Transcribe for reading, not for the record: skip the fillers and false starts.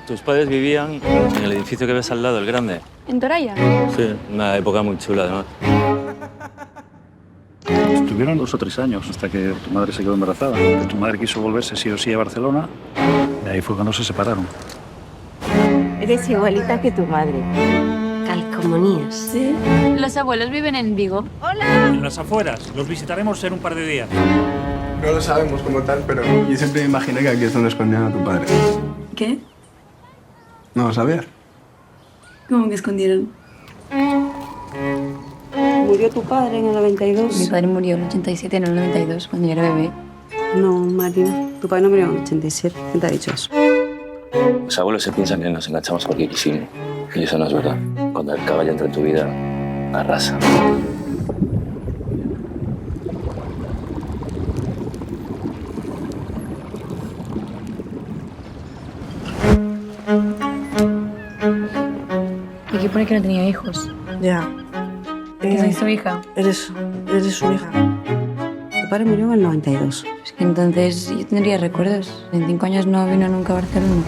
Tus padres vivían en el edificio que ves al lado, el grande. ¿En Toralla? Sí, una época muy chula, además. Estuvieron 2 o 3 años hasta que tu madre se quedó embarazada. Que tu madre quiso volverse sí o sí a Barcelona y ahí fue cuando se separaron. Eres igualita que tu madre. Calcomanías. Sí. Los abuelos viven en Vigo. En las afueras. Los visitaremos en un par de días. No lo sabemos como tal, pero yo siempre me imaginé que aquí es donde escondían a tu padre. ¿Qué? No lo sabías. ¿Cómo que escondieron? ¿Murió tu padre en el 92? Mi padre murió en el 87, en el 92, cuando yo era bebé. No, Marina. Tu padre no murió en el 87. ¿Quién te ha dicho eso? Los abuelos se piensan que nos enganchamos porque quisimos. Y eso no es verdad. Cuando el caballo entra en tu vida, arrasa. ¿Y qué pone que no tenía hijos? Ya. Que soy su hija. Eres su hija. Tu padre murió en el 92. Es que entonces yo tendría recuerdos. En 5 años no vino nunca a Barcelona.